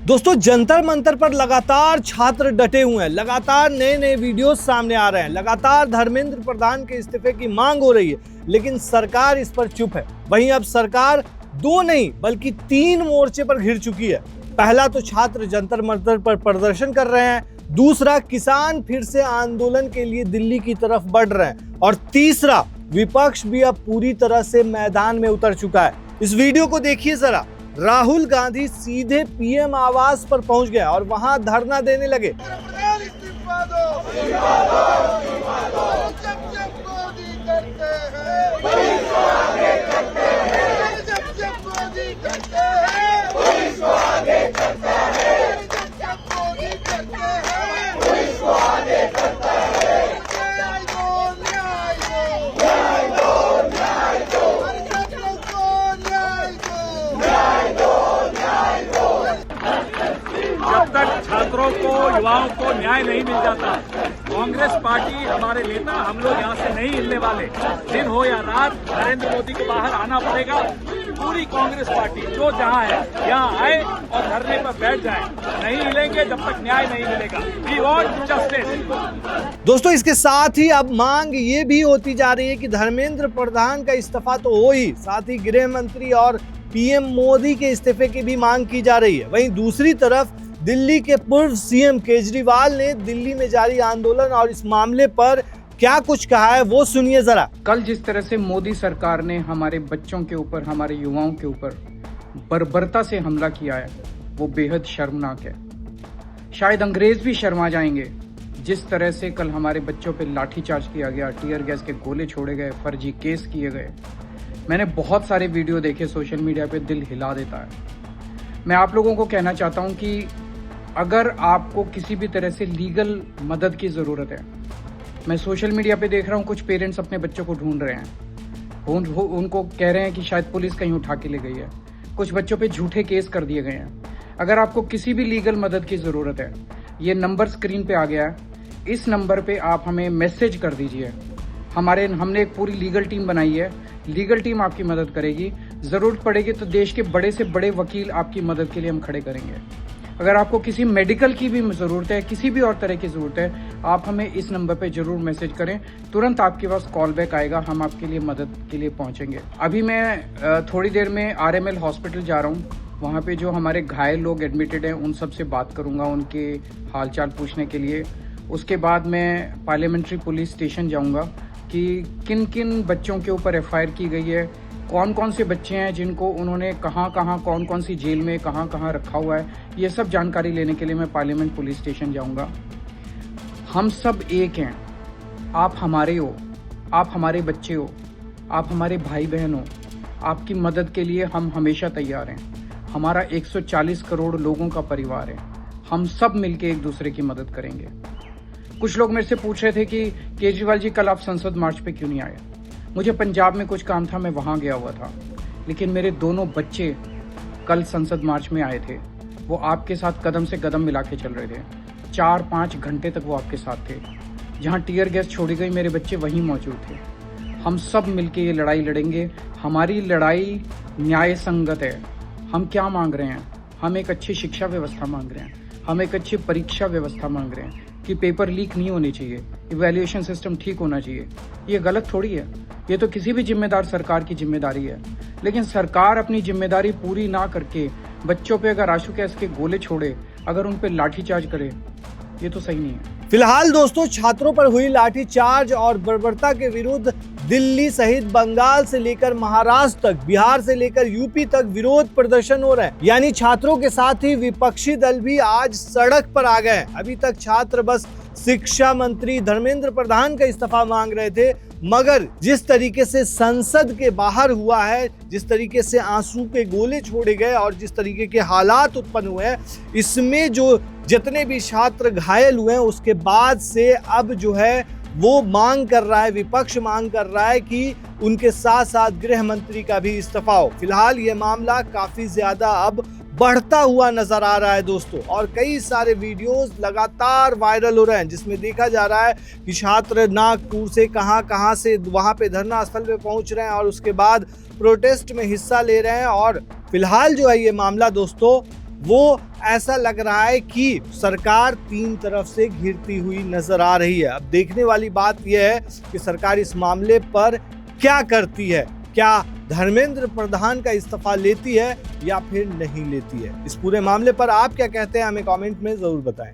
दोस्तों, जंतर मंतर पर लगातार छात्र डटे हुए हैं, लगातार नए नए वीडियोस सामने आ रहे हैं, लगातार धर्मेंद्र प्रधान के इस्तीफे की मांग हो रही है, लेकिन सरकार इस पर चुप है। वहीं अब सरकार 2 नहीं बल्कि 3 मोर्चे पर घिर चुकी है। पहला तो छात्र जंतर मंतर पर प्रदर्शन कर रहे हैं, दूसरा किसान फिर से आंदोलन के लिए दिल्ली की तरफ बढ़ रहे हैं, और तीसरा विपक्ष भी अब पूरी तरह से मैदान में उतर चुका है। इस वीडियो को देखिए जरा। राहुल गांधी सीधे पीएम आवास पर पहुंच गए और वहां धरना देने लगे। जब तक छात्रों को, युवाओं को न्याय नहीं मिल जाता, कांग्रेस पार्टी, हमारे नेता, हम लोग यहाँ से नहीं हिलने वाले। दिन हो या रात, नरेंद्र मोदी को बाहर आना पड़ेगा। पूरी कांग्रेस पार्टी जो जहाँ है यहाँ आए और धरने पर बैठ जाए। नहीं हिलेंगे जब तक न्याय नहीं मिलेगा। We want justice. दोस्तों, इसके साथ ही अब मांग ये भी होती जा रही है कि धर्मेंद्र प्रधान का इस्तीफा तो हो ही, साथ ही गृह मंत्री और पीएम मोदी के इस्तीफे की भी मांग की जा रही है। वहीं दूसरी तरफ दिल्ली के पूर्व सीएम केजरीवाल ने दिल्ली में जारी आंदोलन और इस मामले पर क्या कुछ कहा है, वो सुनिए जरा। कल जिस तरह से मोदी सरकार ने हमारे बच्चों के ऊपर, हमारे युवाओं के ऊपर बर्बरता से हमला किया है, वो बेहद शर्मनाक है। शायद अंग्रेज भी शर्मा जाएंगे। जिस तरह से कल हमारे बच्चों पे लाठीचार्ज किया गया, टीयर गैस के गोले छोड़े गए, फर्जी केस किए गए। मैंने बहुत सारे वीडियो देखे सोशल मीडिया पे, दिल हिला देता है। मैं आप लोगों को कहना चाहता हूं कि अगर आपको किसी भी तरह से लीगल मदद की ज़रूरत है, मैं सोशल मीडिया पे देख रहा हूं कुछ पेरेंट्स अपने बच्चों को ढूंढ रहे हैं। उनको कह रहे हैं कि शायद पुलिस कहीं उठा के ले गई है। कुछ बच्चों पे झूठे केस कर दिए गए हैं। अगर आपको किसी भी लीगल मदद की ज़रूरत है, ये नंबर स्क्रीन पे आ गया है, इस नंबर पे आप हमें मैसेज कर दीजिए। हमने एक पूरी लीगल टीम बनाई है। लीगल टीम आपकी मदद करेगी। ज़रूरत पड़ेगी तो देश के बड़े से बड़े वकील आपकी मदद के लिए हम खड़े करेंगे। अगर आपको किसी मेडिकल की भी ज़रूरत है, किसी भी और तरह की ज़रूरत है, आप हमें इस नंबर पे ज़रूर मैसेज करें। तुरंत आपके पास कॉल बैक आएगा, हम आपके लिए मदद के लिए पहुंचेंगे। अभी मैं थोड़ी देर में आरएमएल हॉस्पिटल जा रहा हूं। वहां पे जो हमारे घायल लोग एडमिटेड हैं, उन सब से बात करूंगा, उनके हालचाल पूछने के लिए। उसके बाद मैं पार्लियामेंट्री पुलिस स्टेशन जाऊँगा कि किन किन बच्चों के ऊपर एफआईआर की गई है, कौन कौन से बच्चे हैं जिनको उन्होंने कहाँ कहाँ, कौन कौन सी जेल में कहाँ कहाँ रखा हुआ है, ये सब जानकारी लेने के लिए मैं पार्लियामेंट पुलिस स्टेशन जाऊंगा। हम सब एक हैं। आप हमारे हो, आप हमारे बच्चे हो, आप हमारे भाई बहन हो। आपकी मदद के लिए हम हमेशा तैयार हैं। हमारा 140 करोड़ लोगों का परिवार है। हम सब मिलके एक दूसरे की मदद करेंगे। कुछ लोग मेरे से पूछ रहे थे कि केजरीवाल जी कल आप संसद मार्च पे क्यों नहीं आए। मुझे पंजाब में कुछ काम था, मैं वहाँ गया हुआ था, लेकिन मेरे दोनों बच्चे कल संसद मार्च में आए थे। वो आपके साथ कदम से कदम मिला के चल रहे थे। 4-5 घंटे तक वो आपके साथ थे। जहाँ टीयर गैस छोड़ी गई, मेरे बच्चे वहीं मौजूद थे। हम सब मिलके ये लड़ाई लड़ेंगे। हमारी लड़ाई न्याय संगत है। हम क्या मांग रहे हैं? हम एक अच्छी शिक्षा व्यवस्था मांग रहे हैं। हम एक अच्छी परीक्षा व्यवस्था मांग रहे हैं कि पेपर लीक नहीं होने चाहिए, इवैल्यूएशन सिस्टम ठीक होना चाहिए। ये गलत थोड़ी है। ये तो किसी भी जिम्मेदार सरकार की जिम्मेदारी है। लेकिन सरकार अपनी जिम्मेदारी पूरी ना करके बच्चों पे अगर आंसू गैस के गोले छोड़े, अगर उन पे लाठीचार्ज करे, ये तो सही नहीं है। फिलहाल दोस्तों, छात्रों पर हुई लाठीचार्ज और बर्बरता के विरुद्ध दिल्ली सहित बंगाल से लेकर महाराष्ट्र तक, बिहार से लेकर यूपी तक विरोध प्रदर्शन हो रहे हैं। यानी छात्रों के साथ ही विपक्षी दल भी आज सड़क पर आ गए हैं। अभी तक छात्र बस शिक्षा मंत्री धर्मेंद्र प्रधान का इस्तीफा मांग रहे थे, मगर जिस तरीके से संसद के बाहर हुआ है, जिस तरीके से आंसू के गोले छोड़े गए और जिस तरीके के हालात उत्पन्न हुए हैं, इसमें जो जितने भी छात्र घायल हुए हैं, उसके बाद से अब जो है वो मांग कर रहा है, विपक्ष मांग कर रहा है कि उनके साथ साथ गृह मंत्री का भी इस्तीफा हो। फिलहाल ये मामला काफी ज्यादा अब बढ़ता हुआ नजर आ रहा है दोस्तों, और कई सारे वीडियोस लगातार वायरल हो रहे हैं जिसमें देखा जा रहा है कि छात्र नागपुर से कहां से वहां पे धरना स्थल पे पहुंच रहे हैं और उसके बाद प्रोटेस्ट में हिस्सा ले रहे हैं। और फिलहाल जो है ये मामला दोस्तों, वो ऐसा लग रहा है कि सरकार तीन तरफ से घिरती हुई नजर आ रही है। अब देखने वाली बात यह है कि सरकार इस मामले पर क्या करती है, क्या धर्मेंद्र प्रधान का इस्तीफा लेती है या फिर नहीं लेती है। इस पूरे मामले पर आप क्या कहते हैं, हमें कमेंट में जरूर बताएं।